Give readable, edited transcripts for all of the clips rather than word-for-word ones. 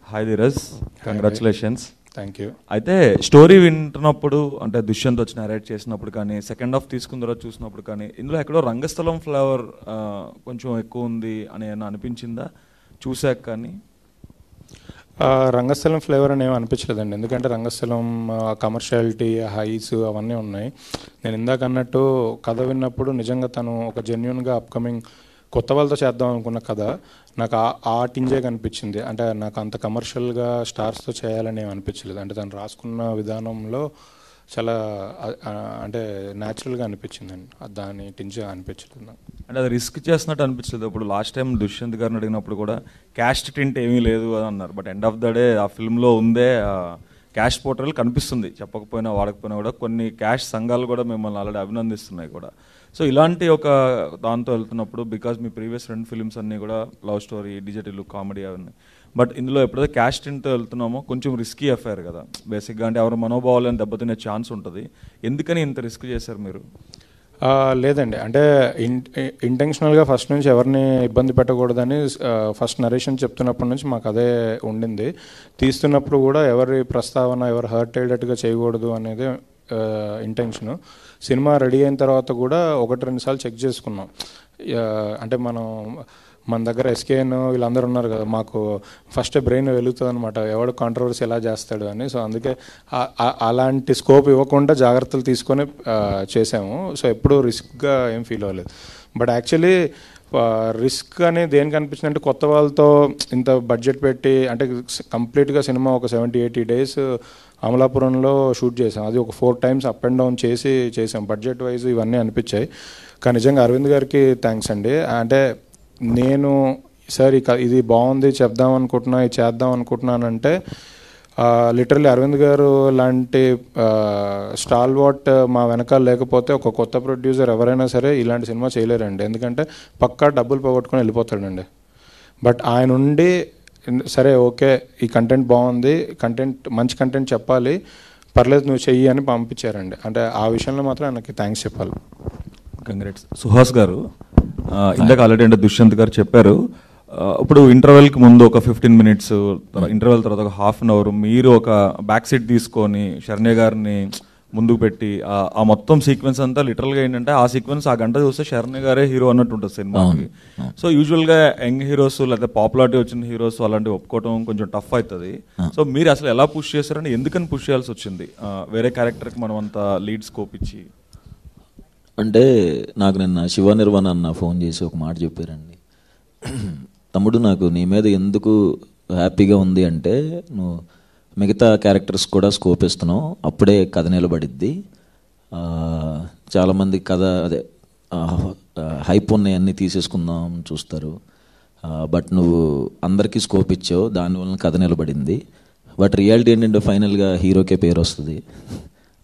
Hi Dheeraj, congratulations. Thank you. అయితే story వింటున్నప్పుడు అంటే దుష్యంత్ వచ్చి నరేట్ చేసినప్పుడు కానీ సెకండ్ హాఫ్ తీసుకున్న తర్వాత చూసినప్పుడు కానీ ఇందులో ఎక్కడో రంగస్థలం ఫ్లేవర్ కొంచెం ఎక్కువ ఉంది అని ఏమైనా అనిపించిందా చూసాక? కానీ రంగస్థలం ఫ్లేవర్ అని ఏమి అనిపించలేదండి, ఎందుకంటే రంగస్థలం కమర్షియాలిటీ హైస్ అవన్నీ ఉన్నాయి. నేను ఇందాక అన్నట్టు కథ విన్నప్పుడు నిజంగా తను ఒక జెన్యున్గా అప్కమింగ్ కొత్త వాళ్ళతో చేద్దాం అనుకున్న కథ నాకు ఆ టింజే కనిపించింది. అంటే నాకు అంత కమర్షియల్గా స్టార్స్తో చేయాలని ఏమి అనిపించలేదు. అంటే తను రాసుకున్న విధానంలో చాలా అంటే న్యాచురల్గా అనిపించిందండి, దాని టింజే అనిపించలేదు నాకు. అంటే అది రిస్క్ చేస్తున్నట్టు అనిపించలేదు. ఇప్పుడు లాస్ట్ టైం దుష్యంత్ గారిని అడిగినప్పుడు కూడా క్యాస్ట్ టింట్ ఏమీ లేదు అని అన్నారు. But end of the day ఆ ఫిల్మ్లో ఉందే క్యాష్ పోర్టల్ కనిపిస్తుంది, చెప్పకపోయినా వాడకపోయినా కూడా. కొన్ని క్యాష్ సంఘాలు కూడా మిమ్మల్ని ఆల్రెడీ అభినందిస్తున్నాయి కూడా. సో ఇలాంటి ఒక దాంతో వెళ్తున్నప్పుడు, బికాజ్ మీ ప్రీవియస్ 2 ఫిల్మ్స్ అన్నీ కూడా లవ్ స్టోరీ, డిజిటల్, కామెడీ అవన్నీ, బట్ ఇందులో ఎప్పుడైతే క్యాష్ టింట్తో వెళ్తున్నామో కొంచెం రిస్కీ అఫైర్ కదా బేసిక్గా. అంటే ఎవరు మనోభావాలను దెబ్బతినే ఛాన్స్ ఉంటుంది. ఎందుకని ఇంత రిస్క్ చేశారు మీరు? లేదండి, అంటే ఇంటెన్షనల్గా ఫస్ట్ నుంచి ఎవరిని ఇబ్బంది పెట్టకూడదని ఫస్ట్ నరేషన్ చెప్తున్నప్పటి నుంచి మాకు అదే ఉండింది. తీస్తున్నప్పుడు కూడా ఎవరి ప్రస్తావన ఎవరు హర్ట్ అయ్యేటట్టుగా చేయకూడదు అనేది ఇంటెన్షను. సినిమా రెడీ అయిన తర్వాత కూడా 1-2 సార్లు చెక్ చేసుకున్నాం. అంటే మన దగ్గర ఎస్కేఎన్ వీళ్ళందరూ ఉన్నారు కదా, మాకు ఫస్ట్ బ్రెయిన్ వెలుగుతుంది అనమాట, ఎవడు కాంట్రవర్సీ ఎలా చేస్తాడు అని. సో అందుకే అలాంటి స్కోప్ ఇవ్వకుండా జాగ్రత్తలు తీసుకొని చేసాము. సో ఎప్పుడూ రిస్క్గా ఏం ఫీల్ అవ్వలేదు. బట్ యాక్చువల్లీ రిస్క్ అని దేనికి అనిపించింది అంటే, కొత్త వాళ్ళతో ఇంత బడ్జెట్ పెట్టి అంటే కంప్లీట్గా సినిమా ఒక 70-80 డేస్ అమలాపురంలో షూట్ చేసాం. అది ఒక 4 టైమ్స్ అప్ అండ్ డౌన్ చేసాం. బడ్జెట్ వైజ్ ఇవన్నీ అనిపించాయి. కానీ నిజంగా అరవింద్ గారికి థ్యాంక్స్ అండి. అంటే నేను సార్ ఇది బాగుంది చెప్దాం అనుకుంటున్నా, ఇది చేద్దాం అనుకుంటున్నానంటే లిటరల్లీ అరవింద్ గారు లాంటి స్టాల్ వాట్ మా వెనకాల లేకపోతే ఒక కొత్త ప్రొడ్యూసర్ ఎవరైనా సరే ఇలాంటి సినిమా చేయలేరండి. ఎందుకంటే పక్కా డబ్బులు పోగొట్టుకొని వెళ్ళిపోతాడండి. బట్ ఆయన ఉండి సరే ఓకే ఈ కంటెంట్ బాగుంది, మంచి కంటెంట్ చెప్పాలి, పర్లేదు నువ్వు చెయ్యి అని పంపించారండి. అంటే ఆ విషయంలో మాత్రం ఆయనకి థ్యాంక్స్ చెప్పాలి. కంగ్రాట్స్. సుహాస్ గారు, ఇందాక ఆల్రెడీ అంటే దుష్యంత్ గారు చెప్పారు, ఇప్పుడు ఇంటర్వెల్కి ముందు ఒక 15 minutes, ఇంటర్వెల్ తర్వాత ఒక ½ an hour మీరు ఒక బ్యాక్ సీట్ తీసుకొని శరణ్య గారిని ముందుకు పెట్టి ఆ మొత్తం సీక్వెన్స్ అంతా లిటరల్గా ఏంటంటే ఆ సీక్వెన్స్ ఆ గంట చూస్తే శరణ్య గారే హీరో అన్నట్టు ఉంటుంది సినిమాకి. సో యూజువల్గా యంగ్ హీరోస్ లేదా పాపులారిటీ వచ్చిన హీరోస్ అలాంటివి ఒప్పుకోవడం కొంచెం టఫ్ అవుతుంది. సో మీరు అసలు ఎలా పుష్ చేశారని, ఎందుకని పుష్ చేయాల్సి వచ్చింది వేరే క్యారెక్టర్కి మనం అంత లీడ్ స్కోప్ ఇచ్చి? అంటే నాకు నిన్న శివ నిర్వాణ అన్న ఫోన్ చేసి ఒక మాట చెప్పారండి, తమ్ముడు నాకు నీ మీద ఎందుకు హ్యాపీగా ఉంది అంటే నువ్వు మిగతా క్యారెక్టర్స్ కూడా స్కోప్ ఇస్తున్నావు, అప్పుడే కథ నిలబడిద్ది. చాలామంది కథ అదే హైప్ ఉన్నాయన్నీ తీసేసుకుందాం చూస్తారు, బట్ నువ్వు అందరికీ స్కోప్ ఇచ్చావు, దానివల్ల కథ నిలబడింది. బట్ రియాలిటీ ఏంటంటే ఫైనల్గా హీరోకే పేరు వస్తుంది.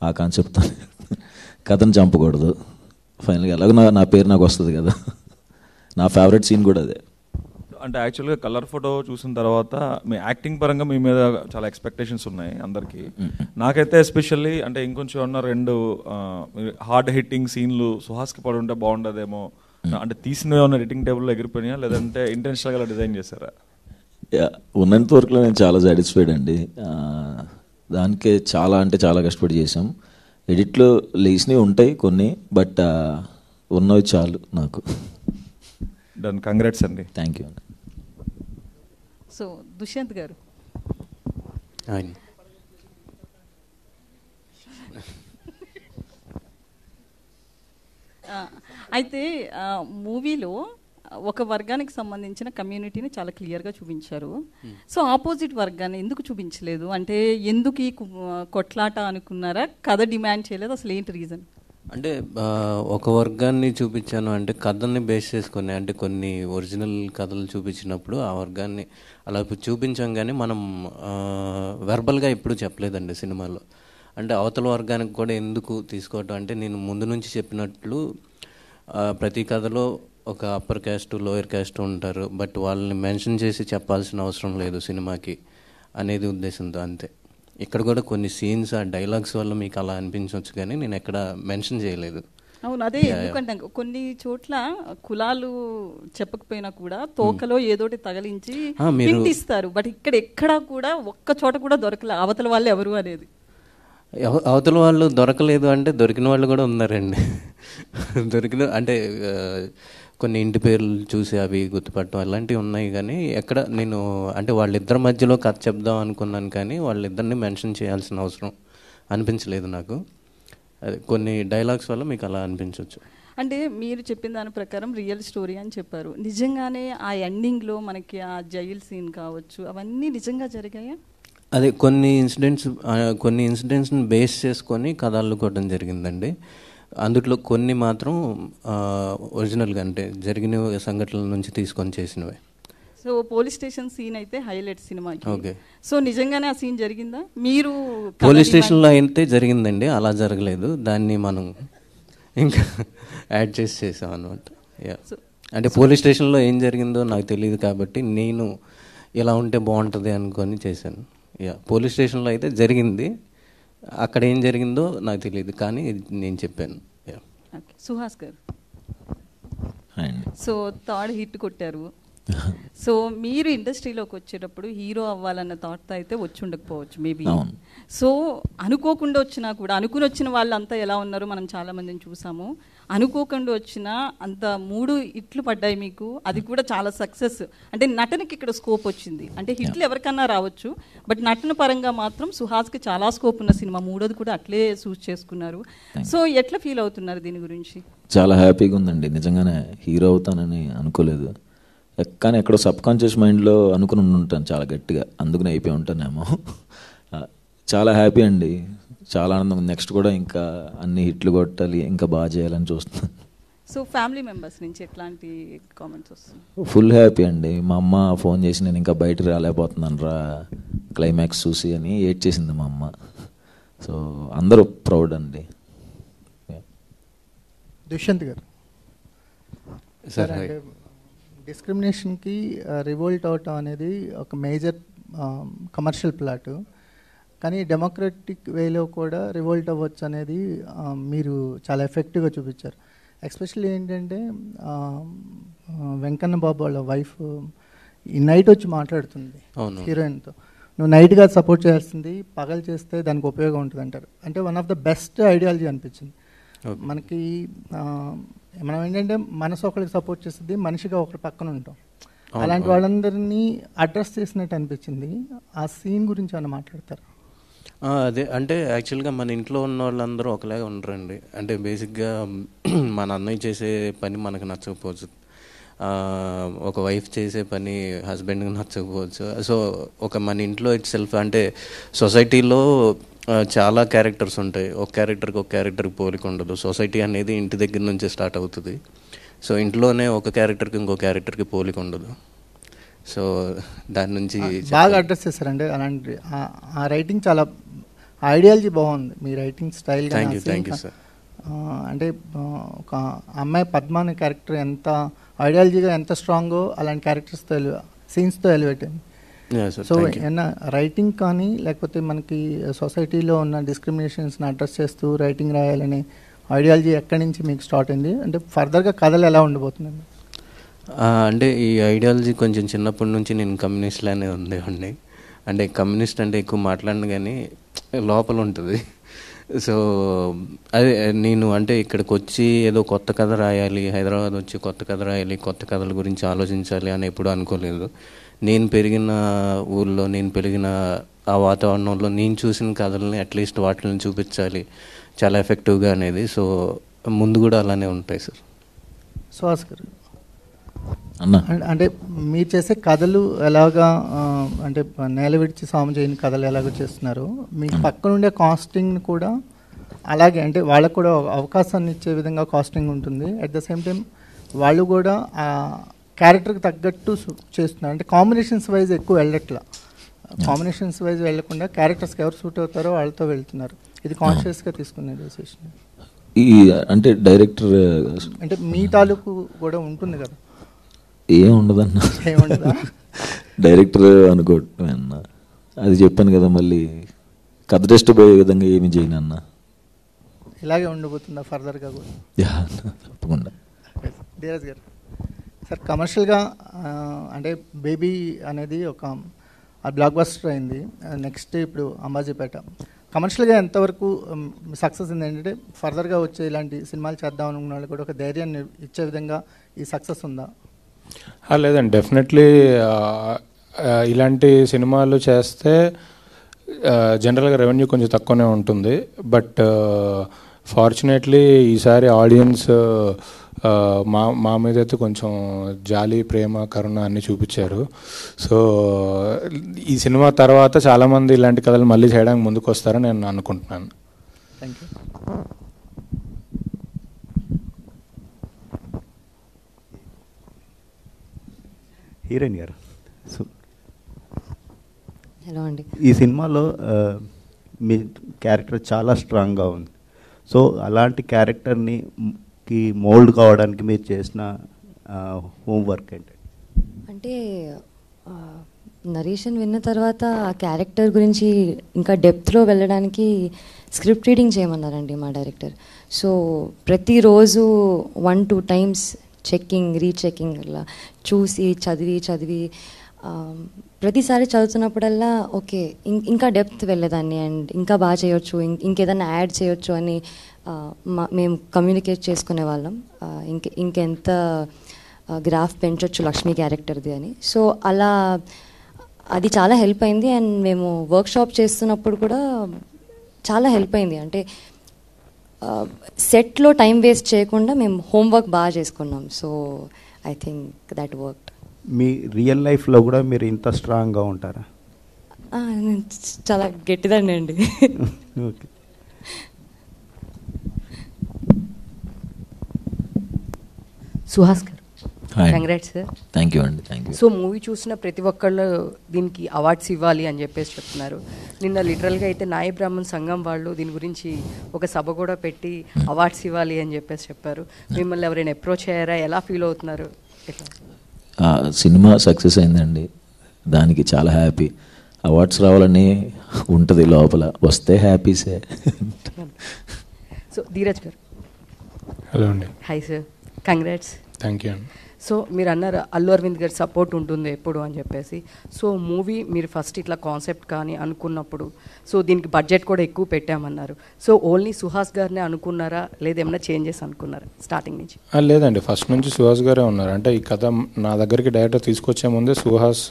ఆ కాన్సెప్ట్ కథను చంపకూడదు, ఫైనల్గా ఎలాగో నా పేరు నాకు వస్తుంది కదా. నా ఫేవరెట్ సీన్ కూడా అదే. అంటే యాక్చువల్గా కలర్ ఫోటో చూసిన తర్వాత మీ యాక్టింగ్ పరంగా మీ మీద చాలా ఎక్స్పెక్టేషన్స్ ఉన్నాయి అందరికీ. నాకైతే ఎస్పెషల్లీ అంటే ఇంకొంచెం ఉన్న 2 హార్డ్ హిట్టింగ్ సీన్లు సుహాస్కి పడి ఉంటే బాగుండదేమో. అంటే తీసినవి ఉన్న ఎడిటింగ్ టేబుల్లో ఎగిరిపోయినా లేదంటే ఇంటెన్షనల్గా డిజైన్ చేశారా? ఉన్నంత వరకు నేను చాలా సాటిస్ఫైడ్ అండి. దానికే చాలా అంటే చాలా కష్టపడి చేసాం. ఎడిట్లో లేచినవి ఉంటాయి కొన్ని, బట్ ఉన్నవి చాలు నాకు. డన్, కంగ్రాట్స్ అండి. థ్యాంక్ యూ అండి. సో దుష్యంత్ గారు, అయితే మూవీలో ఒక వర్గానికి సంబంధించిన కమ్యూనిటీని చాలా క్లియర్గా చూపించారు. సో ఆపోజిట్ వర్గాన్ని ఎందుకు చూపించలేదు? అంటే ఎందుకు ఈ కొట్లాట అనుకున్నారా? కథ డిమాండ్ చేయలేదు? అసలు ఏంటి రీజన్? అంటే ఒక వర్గాన్ని చూపించాను అంటే కథని బేస్ చేసుకొని, అంటే కొన్ని ఒరిజినల్ కథలు చూపించినప్పుడు ఆ వర్గాన్ని అలా చూపించాం, కానీ మనం వెర్బల్గా ఎప్పుడు చెప్పలేదండి సినిమాలో. అంటే అవతల వర్గానికి కూడా ఎందుకు తీసుకోవటం అంటే, నేను ముందు నుంచి చెప్పినట్లు ప్రతి కథలో ఒక అప్పర్ క్యాస్ట్ లోయర్ క్యాస్ట్ ఉంటారు, బట్ వాళ్ళని మెన్షన్ చేసి చెప్పాల్సిన అవసరం లేదు సినిమాకి అనేది ఉద్దేశంతో అంతే. ఇక్కడ కూడా కొన్ని సీన్స్ ఆ డైలాగ్స్ వల్ల మీకు అలా అనిపించవచ్చు, కానీ నేను ఎక్కడ మెన్షన్ చేయలేదు. అవును, అదే ఎందుకంటే కొన్ని చోట్ల కులాలు చెప్పకపోయినా కూడా తోకలో ఏదోటి తగిలించి తింటిస్తారు. బట్ ఇక్కడ ఎక్కడా కూడా ఒక్క చోట కూడా దొరకలే అవతల వాళ్ళు ఎవరు అనేది. అవతల వాళ్ళు దొరకలేదు అంటే దొరికిన వాళ్ళు కూడా ఉన్నారండి. దొరికిన అంటే కొన్ని ఇంటి పేర్లు చూసి అవి గుర్తుపట్టడం అలాంటివి ఉన్నాయి. కానీ ఎక్కడ నేను అంటే వాళ్ళిద్దరి మధ్యలో కథ చెప్దాం అనుకున్నాను, కానీ వాళ్ళిద్దరిని మెన్షన్ చేయాల్సిన అవసరం అనిపించలేదు నాకు. అది కొన్ని డైలాగ్స్ వల్ల మీకు అలా అనిపించవచ్చు. అంటే మీరు చెప్పిన దాని ప్రకారం రియల్ స్టోరీ అని చెప్పారు. నిజంగానే ఆ ఎండింగ్లో మనకి ఆ జైల్ సీన్ కావచ్చు అవన్నీ నిజంగా జరిగాయా? అదే కొన్ని ఇన్సిడెంట్స్ని బేస్ చేసుకొని కథ అల్లుకోవడం జరిగిందండి. అందులో కొన్ని మాత్రం ఒరిజినల్గా అంటే జరిగిన సంఘటనల నుంచి తీసుకొని చేసినవే. సో పోలీస్ స్టేషన్ సీన్ అయితే హైలైట్ సినిమాకి. ఓకే. సో నిజంగానే ఆ సీన్ జరిగిందా? మీరు పోలీస్ స్టేషన్లో అయితే జరిగిందండి, అలా జరగలేదు. దాన్ని మనం ఇంకా యాడ్ చేసాం అనమాట. అంటే పోలీస్ స్టేషన్లో ఏం జరిగిందో నాకు తెలియదు కాబట్టి నేను ఇలా ఉంటే బాగుంటుంది అనుకొని చేశాను. పోలీస్ స్టేషన్లో అయితే జరిగింది, అక్కడ ఏం జరిగిందో నాకు తెలియదు కానీ నేను చెప్పాను. సుహాస్ గారు, సో థర్డ్ హిట్ కొట్టారు. సో మీరు ఇండస్ట్రీలోకి వచ్చేటప్పుడు హీరో అవ్వాలన్న థాట్తో అయితే వచ్చి ఉండకపోవచ్చు మేబీ. సో అనుకోకుండా వచ్చినా కూడా, అనుకుని వచ్చిన వాళ్ళంతా ఎలా ఉన్నారో మనం చాలా మందిని చూసాము. అనుకోకుండా వచ్చిన అంత 3 హిట్లు పడ్డాయి మీకు, అది కూడా చాలా సక్సెస్. అంటే నటనకి ఇక్కడ స్కోప్ వచ్చింది. అంటే హిట్లు ఎవరికన్నా రావచ్చు, బట్ నటన పరంగా మాత్రం సుహాస్కి చాలా స్కోప్ ఉన్న సినిమా. 3వది కూడా అట్లే చూస్ చేసుకున్నారు. సో ఎట్లా ఫీల్ అవుతున్నారు దీని గురించి? చాలా హ్యాపీగా ఉందండి. నిజంగానే హీరో అవుతానని అనుకోలేదు, కానీ ఎక్కడో సబ్ కాన్షియస్ మైండ్లో అనుకుని ఉంటాను చాలా గట్టిగా, అందుకని అయిపోయి ఉంటానేమో. చాలా హ్యాపీ అండి, చాలా ఆనందం. నెక్స్ట్ కూడా ఇంకా అన్ని హిట్లు కొట్టాలి, ఇంకా బాగా చేయాలని చూస్తున్నాను. సో ఫ్యామిలీ మెంబర్స్ నుంచి ఎట్లాంటి కామెంట్స్ వస్తున్నాయి? ఫుల్ హ్యాపీ అండి. మా అమ్మ ఫోన్ చేసి నేను ఇంకా బయటకు రాలేకపోతున్నాను రా క్లైమాక్స్ చూసి అని ఏడ్ చేసింది మా అమ్మ. సో అందరూ ప్రౌడ్ అండి. దుష్యంత్ గారు, సార్ డిస్క్రిమినేషన్కి రివోల్ట్ అవటం అనేది ఒక మేజర్ కమర్షియల్ ప్లాట్, కానీ డెమోక్రటిక్ వేలో కూడా రివోల్ట్ అవ్వచ్చు అనేది మీరు చాలా ఎఫెక్టివ్గా చూపించారు. ఎస్పెషల్లీ ఏంటంటే వెంకన్న బాబు వాళ్ళ వైఫ్ ఈ నైట్ వచ్చి మాట్లాడుతుంది హీరోయిన్తో, నువ్వు నైట్గా సపోర్ట్ చేయాల్సింది, పగలు చేస్తే దానికి ఉపయోగం ఉంటుంది అంటారు. అంటే one of the best ideology అనిపించింది మనకి. మనం ఏంటంటే మనసు ఒకరికి సపోర్ట్ చేస్తుంది, మనిషిగా ఒకరి పక్కన ఉంటాం. అలాంటి వాళ్ళందరినీ అడ్రస్ చేసినట్టు అనిపించింది. ఆ సీన్ గురించి ఏమైనా మాట్లాడతారు? అదే అంటే యాక్చువల్గా మన ఇంట్లో ఉన్న వాళ్ళందరూ ఒకలాగా ఉండరండి. అంటే బేసిక్గా మన అన్నయ్య చేసే పని మనకు నచ్చకపోవచ్చు, ఒక వైఫ్ చేసే పని హస్బెండ్కి నచ్చకపోవచ్చు. సో ఒక మన ఇంట్లో ఇట్ సెల్ఫ్ అంటే సొసైటీలో చాలా క్యారెక్టర్స్ ఉంటాయి, ఒక క్యారెక్టర్కి పోలిక ఉండదు. సొసైటీ అనేది ఇంటి దగ్గర నుంచే స్టార్ట్ అవుతుంది. సో ఇంట్లోనే ఒక క్యారెక్టర్కి ఇంకో క్యారెక్టర్కి పోలిక ఉండదు. సో దాని నుంచి బాగా అడ్రస్ చేశారండి. అలాంటి ఆ రైటింగ్ చాలా ఐడియాలజీ బాగుంది, మీ writing style. Thank you sir. అంటే ఒక అమ్మాయి పద్మ అనే క్యారెక్టర్ ఎంత ఐడియాలజీగా ఎంత స్ట్రాంగో అలాంటి క్యారెక్టర్స్తో సీన్స్తో ఎలివేట్ అయింది. సో ఏమన్నా రైటింగ్ కానీ లేకపోతే మనకి సొసైటీలో ఉన్న డిస్క్రిమినేషన్స్ని అడ్రస్ చేస్తూ రైటింగ్ రాయాలనే ఐడియాలజీ ఎక్కడి నుంచి మీకు స్టార్ట్ అయింది? అంటే ఫర్దర్గా కథలు ఎలా ఉండబోతుందండి? అంటే ఈ ఐడియాలజీ కొంచెం చిన్నప్పటి నుంచి నేను కమ్యూనిస్ట్లానే ఉండేవాడిని. అంటే కమ్యూనిస్ట్ అంటే ఎక్కువ మాట్లాడను కానీ లోపల ఉంటుంది. సో అదే నేను అంటే ఇక్కడికి వచ్చి ఏదో కొత్త కథ రాయాలి, హైదరాబాద్ వచ్చి కొత్త కథ రాయాలి, కొత్త కథల గురించి ఆలోచించాలి అని ఎప్పుడు అనుకోలేదు. నేను పెరిగిన ఊళ్ళో, నేను పెరిగిన ఆ వాతావరణంలో నేను చూసిన కథలని అట్లీస్ట్ వాటిని చూపించాలి చాలా ఎఫెక్టివ్గా అనేది. సో ముందు కూడా అలానే ఉంటాయి సార్. సుహాస్ గారు, అంటే మీరు చేసే కథలు ఎలాగా అంటే నేల విడిచి సాము చేయని కథలు ఎలాగో చేస్తున్నారు, మీ పక్కన ఉండే కాస్టింగ్ కూడా అలాగే అంటే వాళ్ళకు కూడా అవకాశాన్ని ఇచ్చే విధంగా కాస్టింగ్ ఉంటుంది. అట్ ద సేమ్ టైం వాళ్ళు కూడా ఆ క్యారెక్టర్కి తగ్గట్టు చేస్తున్నారు. అంటే కాంబినేషన్స్ వైజ్ ఎక్కువ వెళ్ళట్లా, కాంబినేషన్స్ వైజ్ వెళ్ళకుండా క్యారెక్టర్స్కి ఎవరు సూట్ అవుతారో వాళ్ళతో వెళ్తున్నారు. ఇది కాన్షియస్గా తీసుకునే డెసిషన్. ఈ అంటే డైరెక్టర్ అంటే మీ తాలూకు కూడా ఉంటుంది కదా? ఏం ఉండదన్న, ఏముండదా? డైరెక్టర్ అనుకోవటం అన్న, అది చెప్పాను కదా. మళ్ళీ కథ టెస్ట్ పోయే విధంగా ఏమి చేయను అన్న. ఇలాగే ఉండబోతుందా ఫర్దర్గా కూడా? తప్పకుండా. ధీరజ్ గారు సార్, కమర్షియల్గా అంటే బేబీ అనేది ఒక బ్లాక్ బస్టర్ అయింది. నెక్స్ట్ ఇప్పుడు అంబాజీపేట కమర్షియల్గా ఎంతవరకు సక్సెస్ ఉంది? ఏంటంటే ఫర్దర్గా వచ్చే ఇలాంటి సినిమాలు చేద్దాం అనుకున్న వాళ్ళు కూడా ఒక ధైర్యాన్ని ఇచ్చే విధంగా ఈ సక్సెస్ ఉందా? లేదండి, డెఫినెట్లీ ఇలాంటి సినిమాలు చేస్తే జనరల్గా రెవెన్యూ కొంచెం తక్కువనే ఉంటుంది. బట్ ఫార్చునేట్లీ ఈసారి ఆడియన్స్ మా మీద అయితే కొంచెం జాలి, ప్రేమ, కరుణ అన్నీ చూపించారు. సో ఈ సినిమా తర్వాత చాలామంది ఇలాంటి కథలు మళ్ళీ చేయడానికి ముందుకు వస్తారని నేను అనుకుంటున్నాను. Thank you. హీరోయిన్ గారు, హలో అండి. ఈ సినిమాలో మీ క్యారెక్టర్ చాలా స్ట్రాంగ్గా ఉంది. సో అలాంటి క్యారెక్టర్ని మోల్డ్ కావడానికి మీరు చేసిన హోంవర్క్ ఏంటి? అంటే నరేషన్ విన్న తర్వాత ఆ క్యారెక్టర్ గురించి ఇంకా డెప్త్లో వెళ్ళడానికి స్క్రిప్ట్ రీడింగ్ చేయమన్నారండి మా డైరెక్టర్. సో ప్రతిరోజు 1-2 టైమ్స్ చెక్కింగ్, రీచెక్కింగ్ అలా చూసి చదివి ప్రతిసారి చదువుతున్నప్పుడల్లా ఓకే ఇంకా డెప్త్ వెళ్ళేదాన్ని అండ్ ఇంకా బాగా చేయొచ్చు, ఇంకేదైనా యాడ్ చేయొచ్చు అని మేము కమ్యూనికేట్ చేసుకునే వాళ్ళం. ఇంకెంత గ్రాఫ్ పెంచొచ్చు లక్ష్మి క్యారెక్టర్ది అని. సో అలా అది చాలా హెల్ప్ అయింది. అండ్ మేము వర్క్షాప్ చేస్తున్నప్పుడు కూడా చాలా హెల్ప్ అయింది. అంటే సెట్లో టైం వేస్ట్ చేయకుండా మేము హోంవర్క్ బాగా చేసుకున్నాం. So I think that worked. Me real లైఫ్లో కూడా మీరు ఇంత స్ట్రాంగ్గా ఉంటారా? చాలా గట్టిదండి అండి. ఓకే. సుహాస్ గారు, కంగ్రాట్స్ సార్. థ్యాంక్ యూ అండి. Thank you. సో మూవీ చూసిన ప్రతి ఒక్కళ్ళు దీనికి అవార్డ్స్ ఇవ్వాలి అని చెప్పేసి చెప్తున్నారు. నిన్న లిటరల్గా అయితే నాయ బ్రాహ్మణ్ సంఘం వాళ్ళు దీని గురించి ఒక సభ కూడా పెట్టి అవార్డ్స్ ఇవ్వాలి అని చెప్పేసి చెప్పారు. మిమ్మల్ని ఎవరైనా అప్రోచ్ అయ్యారా? ఎలా ఫీల్ అవుతున్నారు? ఎట్లా? సినిమా సక్సెస్ అయిందండి, దానికి చాలా హ్యాపీ. అవార్డ్స్ రావాలని ఉంటుంది లోపల, వస్తే హ్యాపీసే. సో ధీరజ్ గారు, హలో అండి. Hi sir, congrats. Thank you అండి. సో మీరు అన్నారు అల్లు అరవింద్ గారి సపోర్ట్ ఉంటుంది ఎప్పుడు అని చెప్పేసి. సో మూవీ మీరు ఫస్ట్ ఇట్లా కాన్సెప్ట్ కానీ అనుకున్నప్పుడు సో దీనికి బడ్జెట్ కూడా ఎక్కువ పెట్టామన్నారు. సో ఓన్లీ సుహాస్ గారినే అనుకున్నారా లేదా ఏమైనా చేంజెస్ అనుకున్నారా స్టార్టింగ్ నుంచి? లేదండి, ఫస్ట్ నుంచి సుహాస్ గారే ఉన్నారు. అంటే ఈ కథ నా దగ్గరికి డైరెక్టర్ తీసుకొచ్చే ముందే సుహాస్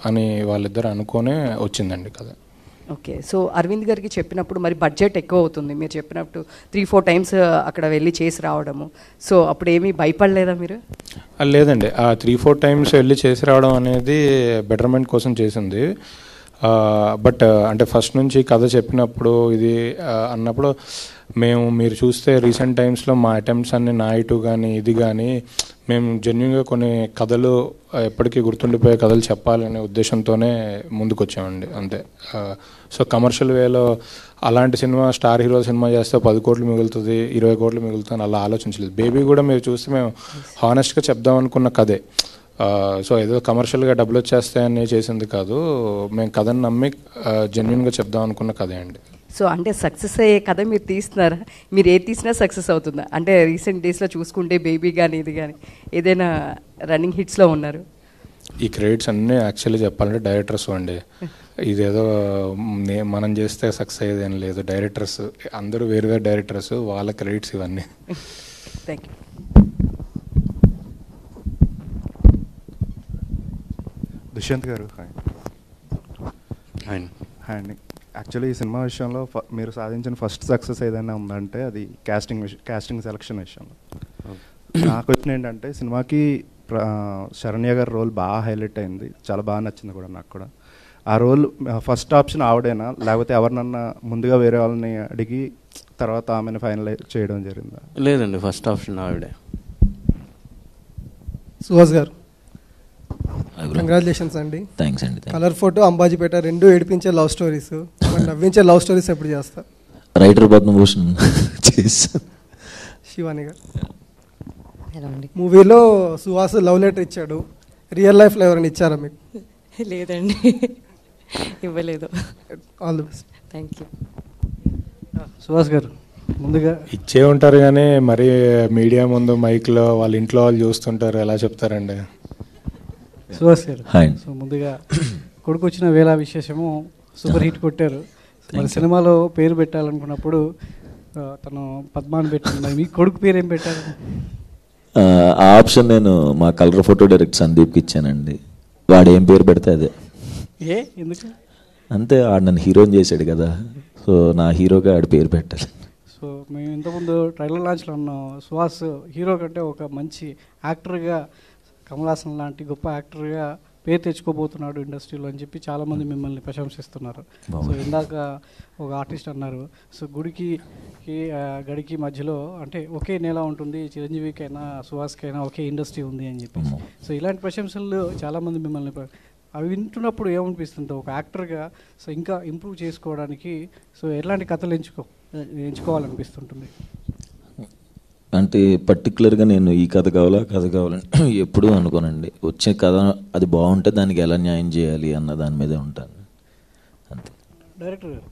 అని వాళ్ళిద్దరు అనుకునే వచ్చిందండి కథ. ఓకే. సో అరవింద్ గారికి చెప్పినప్పుడు మరి బడ్జెట్ ఎక్కువ అవుతుంది, మీరు చెప్పినట్టు 3-4 టైమ్స్ అక్కడ వెళ్ళి చేసి రావడము. సో అప్పుడు ఏమీ భయపడలేదా మీరు? లేదండి, ఆ 3-4 టైమ్స్ వెళ్ళి చేసి రావడం అనేది బెటర్మెంట్ కోసం చేసింది. బట్ అంటే ఫస్ట్ నుంచి కథ చెప్పినప్పుడు ఇది అన్నప్పుడు మీరు చూస్తే రీసెంట్ టైమ్స్లో మా అటెంప్ట్స్ అన్ని నాయిటు కానీ ఇది కానీ మేము జెన్యున్గా కొన్ని కథలు ఎప్పటికీ గుర్తుండిపోయే కథలు చెప్పాలనే ఉద్దేశంతోనే ముందుకు వచ్చామండి, అంతే. సో కమర్షియల్ వేలో అలాంటి సినిమా స్టార్ హీరో సినిమా చేస్తే 10 కోట్లు మిగులుతుంది, 20 కోట్లు మిగులుతుంది అలా ఆలోచించలేదు. బేబీ కూడా మీరు చూస్తే మేము హానెస్ట్గా చెప్దాం అనుకున్న కథే. సో ఏదో కమర్షియల్గా డబ్బులు వచ్చేస్తాయని చేసింది కాదు, మేము కథను నమ్మి జెన్యున్గా చెప్దాం అనుకున్న కథే అండి. సో అంటే సక్సెస్ అయ్యే కథ మీరు తీస్తున్నారా? మీరు ఏది తీసినా సక్సెస్ అవుతుందా? అంటే రీసెంట్ డేస్లో చూసుకుంటే బేబీ కానీ ఇది కానీ ఏదైనా రన్నింగ్ హిట్స్లో ఉన్నారు? ఈ క్రెడిట్స్ అన్నీ యాక్చువల్లీ చెప్పాలంటే డైరెక్టర్స్ అండి. ఇదేదో మనం చేస్తే సక్సెస్ అయ్యేదేం లేదు. డైరెక్టర్స్ అందరూ వేరు వేరు డైరెక్టర్స్, వాళ్ళ క్రెడిట్స్ ఇవన్నీ. Thank you. Dushyant garu, hi. Hi అండి. యాక్చువల్లీ ఈ సినిమా విషయంలో మీరు సాధించిన ఫస్ట్ సక్సెస్ ఏదైనా ఉందంటే అది కాస్టింగ్ సెలక్షన్ విషయంలో. నాకు వచ్చిన ఏంటంటే సినిమాకి శరణ్య గారి రోల్ బాగా హైలైట్ అయింది, చాలా బాగా నచ్చింది కూడా నాకు కూడా. ఆ రోల్ ఫస్ట్ ఆప్షన్ ఆవిడేనా లేకపోతే ఎవరినన్నా ముందుగా వేరే వాళ్ళని అడిగి తర్వాత ఆమెను ఫైనలైజ్ చేయడం జరిగిందా? లేదండి, ఫస్ట్ ఆప్షన్ ఆవిడే. సుహాస్ గారు, కంగ్రాచులేషన్స్ అండి. థ్యాంక్స్ అండి. కలర్ ఫోటో, అంబాజీపేట రెండు ఏడిపించే లవ్ స్టోరీస్, నవ్వించే లవ్ స్టోరీస్ ఎప్పుడు చేస్తారు? రైటర్ పద్మభూషణ్ చేశాను. శివాని గారు, మూవీలో సుహాస్ లవ్ లెటర్ ఇచ్చాడు, రియల్ లైఫ్లో ఎవరైనా ఇచ్చారా మీకు? లేదండి, ఇవ్వలేదు. All the best. Thank you. Suhas గారు, ముందుగా ఇచ్చే ఉంటారు కానీ మరి మీడియా ముందు మైక్లో వాళ్ళ ఇంట్లో వాళ్ళు చూస్తుంటారు, ఎలా చెప్తారండి? సుహాస్ గారు, హాయ్. సో ముందుగా కొడుకు వచ్చిన వేళ విశేషము సూపర్ హిట్ కొట్టారు. మరి సినిమాలో పేరు పెట్టాలనుకున్నప్పుడు తను పద్మాని పెట్టింది, మీ కొడుకు పేరు ఏం పెట్టారు? ఆ ఆప్షన్ నేను మా కలర్ ఫోటో డైరెక్టర్ సందీప్కి ఇచ్చానండి. వాడు ఏం పేరు పెడితే అదే. ఎందుకు? అంతే, ఆడు నన్ను హీరోని చేశాడు కదా, సో నా హీరోగా ఆడి పేరు పెట్టాలి. సో మేము ఇంతకుముందు ట్రైలర్ లాంచ్లో ఉన్నాం, సుహాస్ హీరో కంటే ఒక మంచి యాక్టర్గా, కమల్ హాసన్ లాంటి గొప్ప యాక్టర్గా పేరు తెచ్చుకోబోతున్నాడు ఇండస్ట్రీలో అని చెప్పి చాలామంది మిమ్మల్ని ప్రశంసిస్తున్నారు. సో ఇందాక ఒక ఆర్టిస్ట్ అన్నారు, సో గుడికి గడికి మధ్యలో అంటే ఒకే నేల ఉంటుంది, చిరంజీవికైనా సుహాస్కైనా ఒకే ఇండస్ట్రీ ఉంది అని చెప్పి. సో ఇలాంటి ప్రశంసలు చాలామంది మిమ్మల్ని అవి వింటున్నప్పుడు ఏమనిపిస్తుంది ఒక యాక్టర్గా? సో ఇంకా ఇంప్రూవ్ చేసుకోవడానికి సో ఎలాంటి కథలు ఎంచుకోవాలనిపిస్తుంటుంది? అంటే పర్టికులర్గా నేను ఈ కథ కావాలా కథ కావాలని ఎప్పుడూ అనుకోనండి. వచ్చే కథ అది బాగుంటే దానికి ఎలా న్యాయం చేయాలి అన్న దాని మీదే ఉంటాను అంతే. డైరెక్టర్ గారు,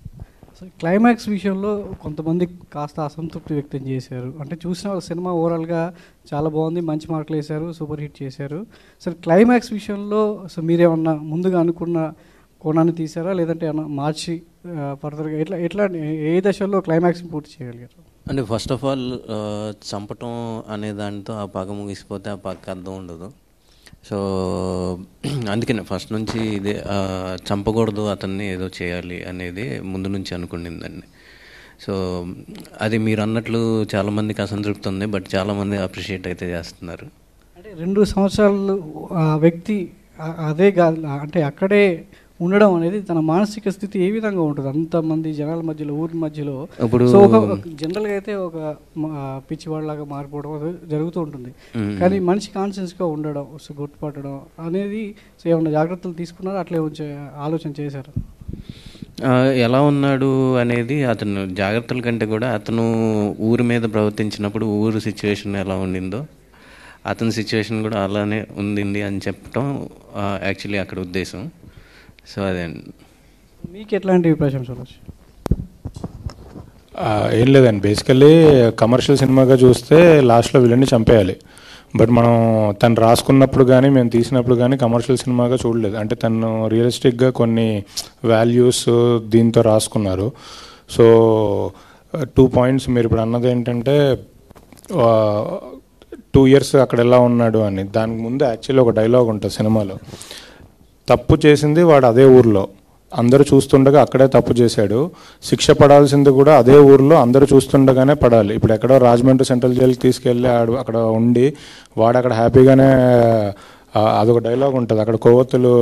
సో క్లైమాక్స్ విషయంలో కొంతమంది కాస్త అసంతృప్తి వ్యక్తం చేశారు. అంటే చూసిన సినిమా ఓవరాల్గా చాలా బాగుంది, మంచి మార్కులు వేశారు, సూపర్ హిట్ చేశారు. సో క్లైమాక్స్ విషయంలో సో మీరేమన్నా ముందుగా అనుకున్న కోణాన్ని తీసారా, లేదంటే ఏమన్నా మార్చి ఫర్దర్గా ఎట్లా ఏ దశలో క్లైమాక్స్ని పూర్తి చేయగలిగారు? అంటే ఫస్ట్ ఆఫ్ ఆల్ చంపటం అనే దాంతో ఆ పగ ముగిసిపోతే ఆ పగకి అర్థం ఉండదు. సో అందుకనే ఫస్ట్ నుంచి ఇదే చంపకూడదు, అతన్ని ఏదో చేయాలి అనేది ముందు నుంచి అనుకుండిందండి. సో అది మీరు అన్నట్లు చాలామందికి అసంతృప్తి ఉంది, బట్ చాలామంది అప్రిషియేట్ అయితే చేస్తున్నారు. అంటే 2 సంవత్సరాలు వ్యక్తి అదే అంటే అక్కడే ఉండడం అనేది తన మానసిక స్థితి ఏ విధంగా ఉంటుంది అంతమంది జనాల మధ్యలో, ఊరి మధ్యలో? సో ఒక జనరల్గా అయితే ఒక పిచ్చివాళ్ళలాగా మారిపోవడం జరుగుతూ ఉంటుంది, కానీ మనిషి కాన్షియస్గా ఉండడం, సో గుర్తుపట్టడం అనేది సో ఏమన్నా జాగ్రత్తలు తీసుకున్నారా, అట్లే ఆలోచన చేశారు? ఎలా ఉన్నాడు అనేది అతను జాగ్రత్తల కంటే కూడా అతను ఊరి మీద ప్రవర్తించినప్పుడు ఊరు సిచ్యువేషన్ ఎలా ఉండిందో అతని సిచ్యువేషన్ కూడా అలానే ఉంది అని చెప్పడం యాక్చువల్లీ అక్కడ ఉద్దేశం. సో అదే. మీకు ఎట్లాంటి ప్రశంసలు వచ్చాయి? ఏం లేదండి, బేసికల్లీ కమర్షియల్ సినిమాగా చూస్తే లాస్ట్లో విలన్ని చంపేయాలి. బట్ మనం తను రాసుకున్నప్పుడు కానీ మేము తీసినప్పుడు కానీ కమర్షియల్ సినిమాగా చూడలేదు. అంటే తను రియలిస్టిక్గా కొన్ని వాల్యూస్ దీంతో రాసుకున్నారు. సో 2 పాయింట్స్ మీరు ఇప్పుడు అన్నది ఏంటంటే 2 years అక్కడ ఎలా ఉన్నాడు అని. దానికి ముందు యాక్చువల్లీ ఒక డైలాగ్ ఉంటుంది సినిమాలో, తప్పు చేసింది వాడు అదే ఊర్లో, అందరూ చూస్తుండగా అక్కడే తప్పు చేశాడు, శిక్ష పడాల్సింది కూడా అదే ఊర్లో అందరూ చూస్తుండగానే పడాలి. ఇప్పుడు ఎక్కడో రాజమండ్రి సెంట్రల్ జైలుకి తీసుకెళ్ళి అక్కడ ఉండి వాడు అక్కడ హ్యాపీగానే, అదొక డైలాగ్ ఉంటుంది అక్కడ, కొవ్వొత్తులు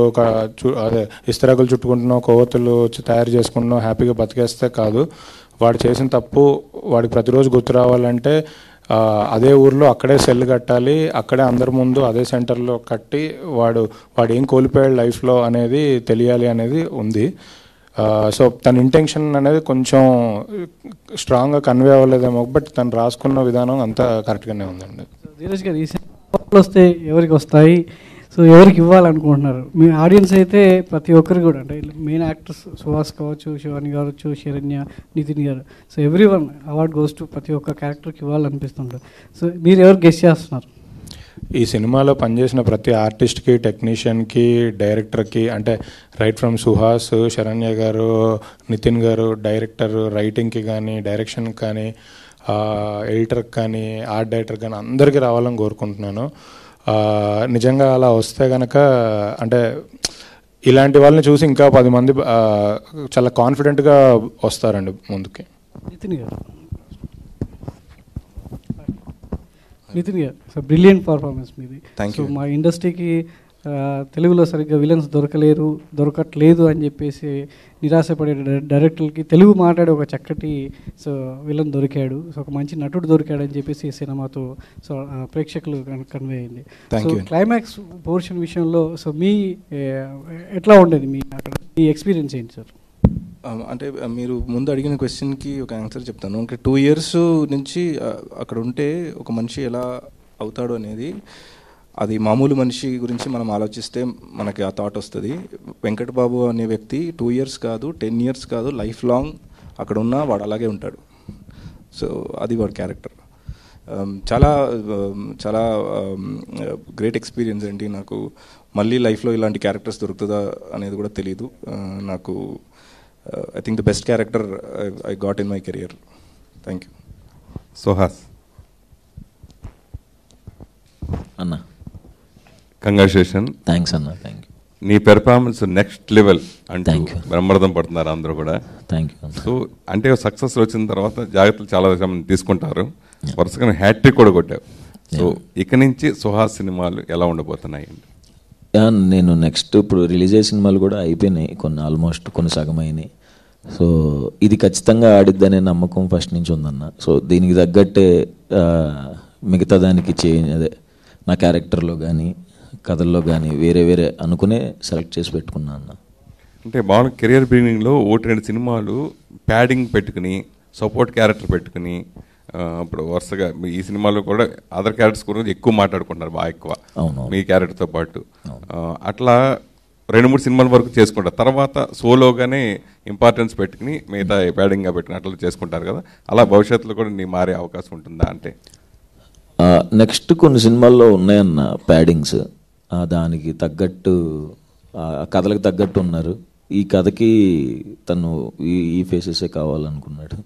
అదే ఇస్తరాకులు చుట్టుకుంటున్నావు, కొవ్వొత్తులు తయారు చేసుకుంటున్నావు, హ్యాపీగా బతికేస్తే కాదు. వాడు చేసిన తప్పు వాడికి ప్రతిరోజు గుర్తు రావాలంటే అదే ఊర్లో అక్కడే సెల్ కట్టాలి, అక్కడే అందరి ముందు అదే సెంటర్లో కట్టి వాడు ఏం కోల్పోయాడు లైఫ్లో అనేది తెలియాలి అనేది ఉంది. సో తన ఇంటెన్షన్ అనేది కొంచెం స్ట్రాంగ్గా కన్వే అవ్వలేదేమో, బట్ తను రాసుకున్న విధానం అంతా కరెక్ట్గానే ఉందండి. ధీరజ్ గారు, ఈ సినిమాలు వస్తే ఎవరికి వస్తాయి, సో ఎవరికి ఇవ్వాలనుకుంటున్నారు? మీ ఆడియన్స్ అయితే ప్రతి ఒక్కరు కూడా, అంటే మెయిన్ యాక్టర్స్ సుహాస్ కావచ్చు, శివాని కావచ్చు, శరణ్య, నితిన్ గారు, so every one award goes to ప్రతి ఒక్క క్యారెక్టర్కి ఇవ్వాలనిపిస్తుంటారు. సో మీరు ఎవరు గెస్ చేస్తున్నారు? ఈ సినిమాలో పనిచేసిన ప్రతి ఆర్టిస్ట్కి, టెక్నీషియన్కి, డైరెక్టర్కి, అంటే రైట్ ఫ్రమ్ సుహాస్, శరణ్య గారు, నితిన్ గారు, డైరెక్టర్, రైటింగ్కి కానీ, డైరెక్షన్కి కానీ, ఎడిటర్కి కానీ, ఆర్ట్ డైరెక్టర్ కానీ అందరికీ రావాలని కోరుకుంటున్నాను. నిజంగా అలా వస్తే కనుక, అంటే ఇలాంటి వాళ్ళని చూసి ఇంకా 10 మంది చాలా కాన్ఫిడెంట్గా వస్తారండి ముందుకి. నితిన్ గారు, సో బ్రిలియంట్ పర్ఫార్మెన్స్ మీది. సో మా ఇండస్ట్రీకి తెలుగులో సరిగ్గా విలన్స్ దొరకట్లేదు అని చెప్పేసి నిరాశపడే డైరెక్టర్లకి తెలుగు మాట్లాడే ఒక చక్కటి సో విలన్ దొరికాడు, సో ఒక మంచి నటుడు దొరికాడు అని చెప్పేసి ఈ సినిమాతో సో ప్రేక్షకులు కన్వే అయింది. సో క్లైమాక్స్ పోర్షన్ విషయంలో సో మీ ఎట్లా ఉండేది, మీ ఎక్స్పీరియన్స్ ఏంటి సార్? అంటే మీరు ముందు అడిగిన క్వశ్చన్కి ఒక ఆన్సర్ చెప్తాను. ఇంకా 2 years నుంచి అక్కడ ఉంటే ఒక మనిషి ఎలా అవుతాడు అనేది, అది మామూలు మనిషి గురించి మనం ఆలోచిస్తే మనకి ఆ థాట్ వస్తుంది. వెంకట్ బాబు అనే వ్యక్తి 2 years కాదు, 10 years కాదు, లైఫ్ లాంగ్ అక్కడ ఉన్న వాడు అలాగే ఉంటాడు. సో అది వాడి క్యారెక్టర్. చాలా చాలా గ్రేట్ ఎక్స్పీరియన్స్ ఏంటి, నాకు మళ్ళీ లైఫ్లో ఇలాంటి క్యారెక్టర్స్ దొరుకుతుందా అనేది కూడా తెలియదు నాకు. I think the best character I got in my career. Thank you. Suhas అన్న, కంగ్రాచులేషన్. థ్యాంక్స్ అన్న, థ్యాంక్ యూ. నీ పెర్ఫార్మెన్స్ నెక్స్ట్ లెవెల్ అంటే Thank you. బ్రహ్మరథం పడుతున్నారు అందరూ కూడా. Thank you. సో అంటే సక్సెస్ వచ్చిన తర్వాత జాగ్రత్తలు చాలా తీసుకుంటారు. వరుసగా హ్యాట్రిక్ కూడా కొట్టావు. సో ఇక నుంచి సుహాస్ సినిమాలు ఎలా ఉండబోతున్నాయి? నేను నెక్స్ట్ ఇప్పుడు రిలీజ్ అయ్యే సినిమాలు కూడా అయిపోయినాయి, కొన్ని ఆల్మోస్ట్, కొన్ని సగం అయినాయి. సో ఇది ఖచ్చితంగా ఆడిద్దనే నమ్మకం ఫస్ట్ నుంచి ఉందన్న. సో దీనికి తగ్గట్టే మిగతా దానికి అదే నా క్యారెక్టర్లో కానీ కథల్లో కానీ వేరే వేరే అనుకునే సెలెక్ట్ చేసి పెట్టుకున్నా అన్న. అంటే బాగా కెరియర్ బిగినింగ్లో 1-2 సినిమాలు ప్యాడింగ్ పెట్టుకుని సపోర్ట్ క్యారెక్టర్ పెట్టుకుని ఇప్పుడు వరుసగా ఈ సినిమాలో కూడా అదర్ క్యారెక్టర్స్ గురించి ఎక్కువ మాట్లాడుకుంటున్నారు, బాగా ఎక్కువ మీ క్యారెక్టర్తో పాటు. అట్లా 2-3 సినిమాల వరకు చేసుకుంటారు. తర్వాత సోలోగానే ఇంపార్టెన్స్ పెట్టుకుని మిగతా ప్యాడింగ్గా పెట్టుకుని అట్లా చేసుకుంటారు కదా. అలా భవిష్యత్తులో కూడా నీ మారే అవకాశం ఉంటుందా? అంటే నెక్స్ట్ కొన్ని సినిమాల్లో ఉన్నాయన్న ప్యాడింగ్స్, దానికి తగ్గట్టు కథలకు తగ్గట్టు ఉన్నారు. ఈ కథకి తను ఈ ఫేసెసే కావాలనుకున్నాడు.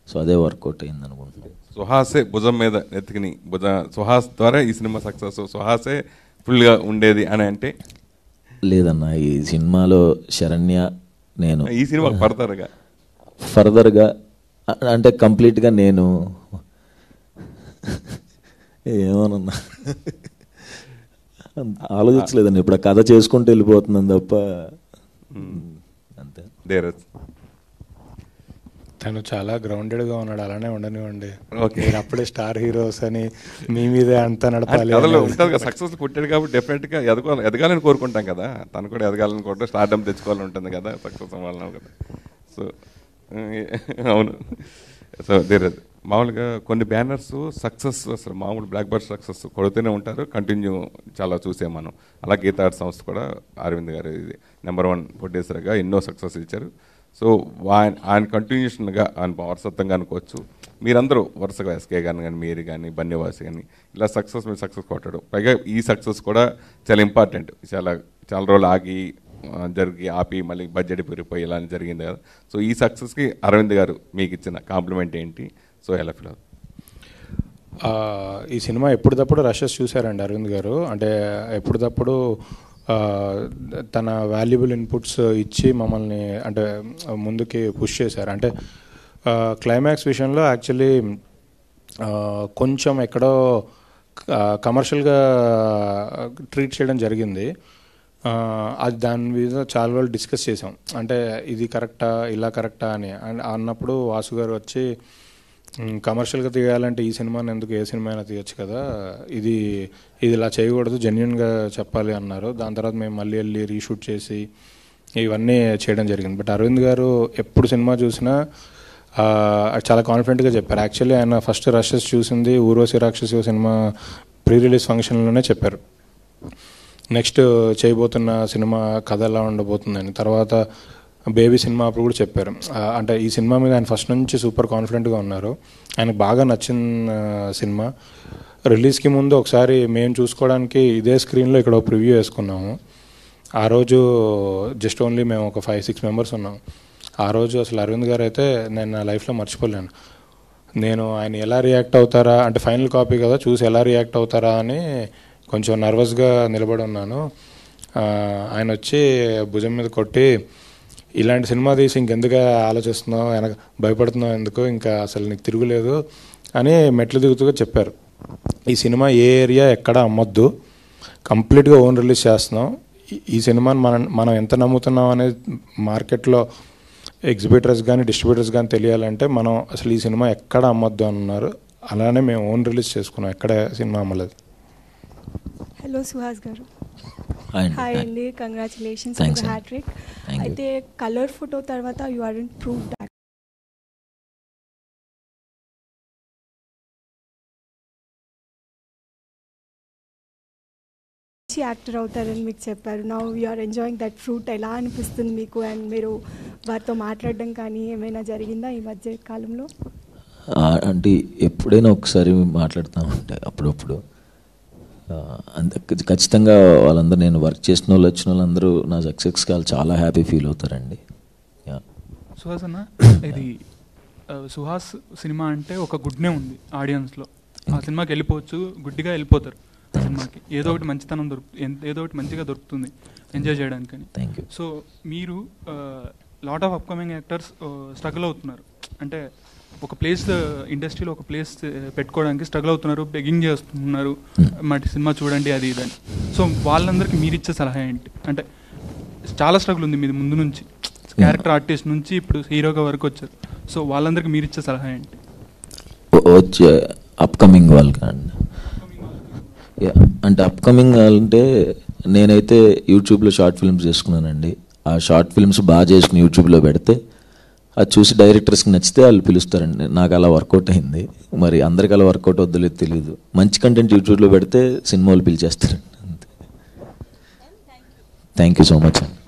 సో అదే వర్కౌట్ అయింది అనుకుంటున్నాను. సుహాసే భుజం మీద ఎత్తుకుని సుహాస్ ద్వారా ఈ సినిమా సక్సెస్, సుహాసే ఫుల్గా ఉండేది అని అంటే లేదన్న. ఈ సినిమాలో శరణ్య నేను ఈ సినిమా ఫర్దర్గా అంటే కంప్లీట్గా నేను ఏమోనన్నా ఆలోచించలేదండి. ఇప్పుడు ఆ కథ చేసుకుంటూ వెళ్ళిపోతున్నాను తప్ప అంతే. తను చాలా గ్రౌండెడ్గా ఉన్నాడు, అలానే ఉండనివ్వండి. మీరు అప్పుడే స్టార్ హీరోస్ అని మీ మీదే అంతా నడపాలి ఉంటుంది కదా. సక్సెస్ పుట్టాడు కాబట్టి డెఫినెట్గా ఎదగాలని కోరుకుంటాం కదా. తను కూడా ఎదగాలని కోరుకుంటే స్టార్డమ్ తెచ్చుకోవాలని ఉంటుంది కదా సక్సెస్ అవ్వాలన్నా కదా. సో అవును. సో మామూలుగా కొన్ని బ్యానర్స్ సక్సెస్ అసలు మామూలు బ్లాక్ బస్టర్ సక్సెస్ కొడుతూనే ఉంటారు, కంటిన్యూ చాలా చూసాం మనం. అలా గీతా ఆర్ట్ సంస్థ కూడా అరవింద్ గారు ఇది నెంబర్ 1 ప్రొడ్యూసర్గా ఎన్నో సక్సెస్ ఇచ్చారు. సో ఆయన కంటిన్యూషన్గా ఆయన వారసత్వంగా అనుకోవచ్చు. మీరందరూ వరుసగా ఎస్కే గాని మీరు కానీ బన్యవాసి కానీ ఇలా మీరు సక్సెస్ కొట్టడం, పైగా ఈ సక్సెస్ కూడా చాలా ఇంపార్టెంట్. చాలా రోజులు ఆపి మళ్ళీ బడ్జెట్ పెరిగిపోయి ఇలా జరిగింది కదా. సో ఈ సక్సెస్కి అరవింద్ గారు మీకు ఇచ్చిన కాంప్లిమెంట్ ఏంటి? సో ఎలా ఫీల్ అవుతుంది? ఈ సినిమా ఎప్పుడప్పుడు రషెస్ చూశారండి అరవింద్ గారు. అంటే ఎప్పుడప్పుడు తన వాల్యుబుల్ ఇన్పుట్స్ ఇచ్చి మమ్మల్ని అంటే ముందుకి పుష్ చేశారు. అంటే క్లైమాక్స్ విషయంలో యాక్చువల్లీ కొంచెం ఎక్కడో కమర్షియల్గా ట్రీట్ చేయడం జరిగింది. అది దాని మీద చాలా రోజులు డిస్కస్ చేసాం. అంటే ఇది కరెక్టా, ఇలా కరెక్టా అని అన్నప్పుడు వాసు గారు వచ్చి కమర్షియల్గా తీయాలంటే ఈ సినిమాని ఎందుకు, ఏ సినిమా అయినా తీయచ్చు కదా, ఇది ఇలా చేయకూడదు, జెన్యున్గా చెప్పాలి అన్నారు. దాని తర్వాత మేము మళ్ళీ వెళ్ళి రీషూట్ చేసి ఇవన్నీ చేయడం జరిగింది. బట్ అరవింద్ గారు ఎప్పుడు సినిమా చూసినా చాలా కాన్ఫిడెంట్గా చెప్పారు. యాక్చువల్లీ ఆయన ఫస్ట్ రషెస్ చూసింది ఊర్వశి రాక్షసి సినిమా ప్రీ రిలీజ్ ఫంక్షన్లోనే చెప్పారు నెక్స్ట్ చేయబోతున్న సినిమా కథ ఎలా ఉండబోతుందని. తర్వాత బేబీ సినిమా అప్పుడు కూడా చెప్పారు. అంటే ఈ సినిమా మీద ఆయన ఫస్ట్ నుంచి సూపర్ కాన్ఫిడెంట్గా ఉన్నారు. ఆయనకు బాగా నచ్చిన సినిమా. రిలీజ్కి ముందు ఒకసారి మేము చూసుకోవడానికి ఇదే స్క్రీన్లో ఇక్కడ ఒక ప్రివ్యూ వేసుకున్నాము. ఆ రోజు జస్ట్ ఓన్లీ మేము ఒక 5-6 మెంబర్స్ ఉన్నాం. ఆ రోజు అసలు అరవింద్ గారు అయితే నేను నా లైఫ్లో మర్చిపోలేను. నేను ఆయన ఎలా రియాక్ట్ అవుతారా అంటే ఫైనల్ కాపీ కదా, చూసి ఎలా రియాక్ట్ అవుతారా అని కొంచెం నర్వస్గా నిలబడి ఉన్నాను. ఆయన వచ్చి భుజం మీద కొట్టి, ఇలాంటి సినిమా తీసి ఇంకెందుకు ఆలోచిస్తున్నావు, వెనక భయపడుతున్నావు ఎందుకు, ఇంకా అసలు నీకు తిరుగులేదు అని మెట్లు దిగుతూగా చెప్పారు. ఈ సినిమా ఏ ఏరియా ఎక్కడ అమ్మొద్దు, కంప్లీట్గా ఓన్ రిలీజ్ చేస్తున్నాం. ఈ సినిమాని మనం ఎంత నమ్ముతున్నాం అనేది మార్కెట్లో ఎగ్జిబిటర్స్ కానీ డిస్ట్రిబ్యూటర్స్ కానీ తెలియాలంటే మనం అసలు ఈ సినిమా ఎక్కడ అమ్మొద్దు అన్నారు. అలానే మేము ఓన్ రిలీజ్ చేసుకున్నాం, ఎక్కడ సినిమా అమ్మలేదు. హలో సుహాస్ గారు. హాయ్ అండి, కంగ్రాచులేషన్స్ ఫర్ ద హ్యాట్రిక్. అయితే కలర్ ఫోటో తర్వాత you aren't prove that actor అవుతారని మీకు చెప్పారు. Now you are enjoying that fruit. ఎలా అనిపిస్తుంది మీకు? అండ్ మీరు వారితో మాట్లాడడం కానీ ఏమైనా జరిగిందా ఈ మధ్య కాలంలో? అంటే ఎప్పుడైనా ఒకసారి మాట్లాడుతూ ఉంటాయి అప్పుడప్పుడు. అంతే ఖచ్చితంగా వాళ్ళందరూ నేను వర్క్ చేసిన వాళ్ళు వచ్చిన వాళ్ళందరూ నా సక్సెస్కి వాళ్ళు చాలా హ్యాపీ ఫీల్ అవుతారండి. సుహాస్ అన్న, ఇది సుహాస్ సినిమా అంటే ఒక గుడ్నే ఉంది ఆడియన్స్లో. ఆ సినిమాకి వెళ్ళిపోవచ్చు, గుడ్డిగా వెళ్ళిపోతారు ఆ సినిమాకి. ఏదో ఒకటి మంచితనం ఏదో ఒకటి మంచిగా దొరుకుతుంది ఎంజాయ్ చేయడానికని. సో మీరు lot of upcoming actors struggle అవుతున్నారు. అంటే ఒక ప్లేస్ ఇండస్ట్రీలో ఒక ప్లేస్ పెట్టుకోవడానికి స్ట్రగుల్ అవుతున్నారు, బెగ్గింగ్ చేస్తున్నారు, మరి సినిమా చూడండి అది ఇదని. సో వాళ్ళందరికీ మీరు ఇచ్చే సలహా ఏంటి? అంటే చాలా స్ట్రగుల్ ఉంది మీది ముందు నుంచి, క్యారెక్టర్ ఆర్టిస్ట్ నుంచి ఇప్పుడు హీరోగా వరకు వచ్చారు. సో వాళ్ళందరికీ మీరు ఇచ్చే సలహా ఏంటి? వచ్చే అప్కమింగ్ వాళ్ళకి అంటే అప్కమింగ్ అంటే నేనైతే యూట్యూబ్లో షార్ట్ ఫిల్మ్స్ చేసుకున్నానండి. ఆ షార్ట్ ఫిల్మ్స్ బాగా చేసుకుని యూట్యూబ్లో పెడితే అది చూసి డైరెక్టర్స్కి నచ్చితే వాళ్ళు పిలుస్తారండి. నాకు అలా వర్కౌట్ అయింది. మరి అందరికి అలా వర్కౌట్ వద్దులేదు తెలియదు. మంచి కంటెంట్ యూట్యూబ్లో పెడితే సినిమాలు పిలిచేస్తారండి. అంతే. థ్యాంక్ యూ సో మచ్ అండి.